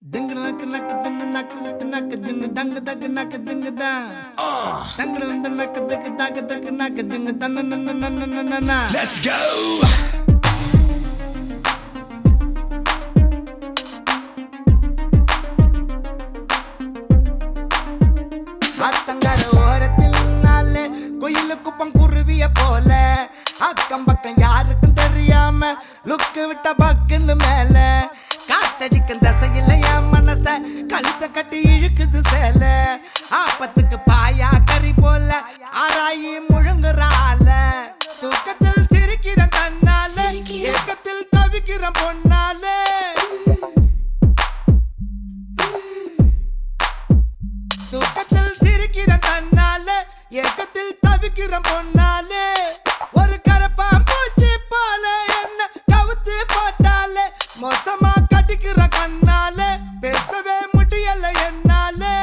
Ding nak nak ding nak nak ding dang dag nak ding da. Dang dang nak dag dag dag nak ding dan na na. Let's go. ஆத்தங்கர ஓரத்தில் நாளே கோயிலுக்கு பங்குருவிய போல அக்கம் பக்கம் யாருக்கும் தெரியாம லுக்கு விட்ட பக்குன்னு மேல காத்தடிக்கும் தசையில என் மனச கழுத்த கட்டி இழுக்குது சேல ஆப்பத்துக்கு பாயா கறி போல ஆராயி முழுங்குறால தூக்கத்தில் சிரிக்கிற கண்ணால ஏக்கத்தில் தவிக்கிற பொன்னாலே தூக்கத்தில் சிரிக்கிற கண்ணால ஏக்கத்தில் தவிக்கிற பொன்னாலே ஒரு கரப்பான் பூச்சி போல என்ன கவுத்து போட்டாலே மோசமா கட்டிக்கிற கண்ணால பேசவே முடியல என்னாலே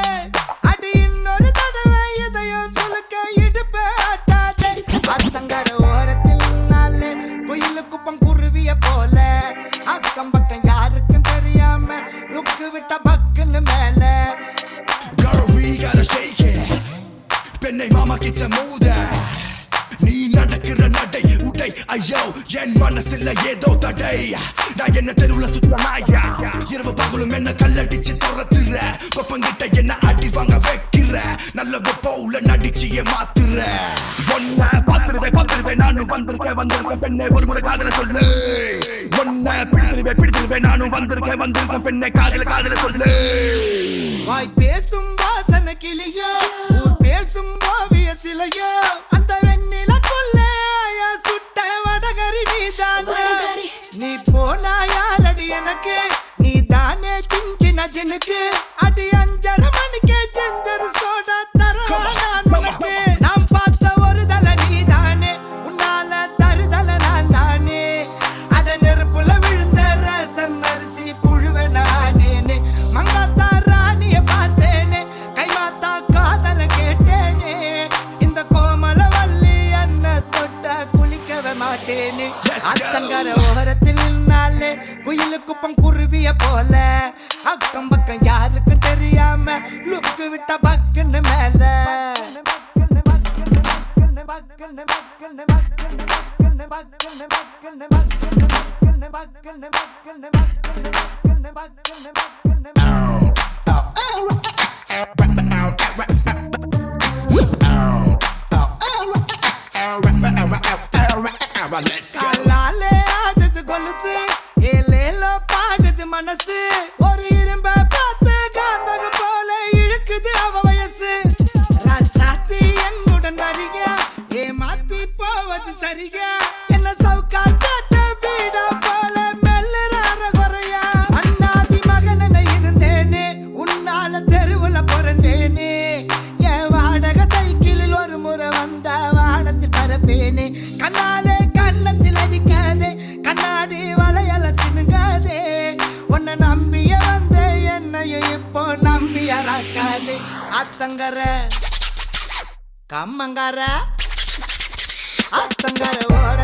அடி இன்னொரு தடவை எதையும் சுலுக்க இடுப்பே ஆட்டாதே அத்தங்கர ஓரத்தில் நாளே கோயிலுக்கு பங்குருவிய போல அக்கம் பக்கம் யாருக்கும் தெரியாம லுக்கு விட்ட பக்குன்னு மேல Girl, we gotta shake it. பெண்ணை மாமா கிச்ச மூத நீ நடக்கிற நடை உடை ஐயோ என் மனசுல ஏதோ தடை நான் என்ன தெருவுல சுத்த நாயா இரவு பகலும் என்ன கல்லடிச்சு துரத்துற கொப்பங்கிட்ட என்ன அடி வாங்க வைக்கிற நல்ல போல நடிச்சிய மாத்துற ஒன்ன பாத்துருவேன் நானும் வந்திருக்கேன் பெண்ணை ஒரு முறை காதல சொல்லு ஒன்ன பிடிச்சிருவேன் நானும் வந்திருக்கேன் பெண்ணை காதல சொல்லு வாய் பேசும் வாசன கிளியோ ஊர் பேசும் ஓவிய சிலையோ அந்த வெண்ணிலக்குள்ள சுட்ட வடகரி நீதானே நீ போனா யாரடி எனக்கு நீ தானே சின்ன ஜனுக்கு அடி 5:30 மணிக்கே செஞ்சரு சோடா தரவா நான் உனக்கு நாம் பார்த்த ஒரு தல நீதானே உன்னால தருதல நான் தானே அட நெருப்புல விழுந்த ரசம் அரிசி புழுவ நானே மங்காத்தா ராணிய பார்த்தேனே கைமாத்தா காதல கேட்டேனே இந்த கோமல வள்ளி அண்ண தொட்ட குளிக்கவே மாட்டேனே அத்தங்கர ஓரத்தில் நின்னாலே குயிலுக்கு பங்குருவிய போல அக்கம் பக்கம் யாருக்கும் தெரியாம லுக்கு விட்ட பக்குன்னு மேல Let's go. காலாலே ஆடுது கொலுசு ஏலேலோ பாடுது மனசு ஒரு இரும்ப பார்த்து காந்தகம் போல இழுக்குது அவ வயசு ராசாத்தி என்னுடன் வரியா ஏமாத்தி போவது சரியா என்ன சவுக்கா காட்ட வீடா போல மெல்லுறார குறையா அண்ணாதி மகனனை இருந்தேனே உன்னால தெருவுல புரண்டேனே என் வாடகை சைக்கிளில் ஒரு முறை வந்த வானத்தில் பரப்பேனே கண்ணாலே கண்ணத்தில் அடிக்காதே கண்ணாடி வளையல சினுங்காதே உன்னை நம்பிய வந்த என்னையும் இப்போ நம்பிய ராக்காதே அத்தங்கர கம்மங்கர அத்தங்கர ஓர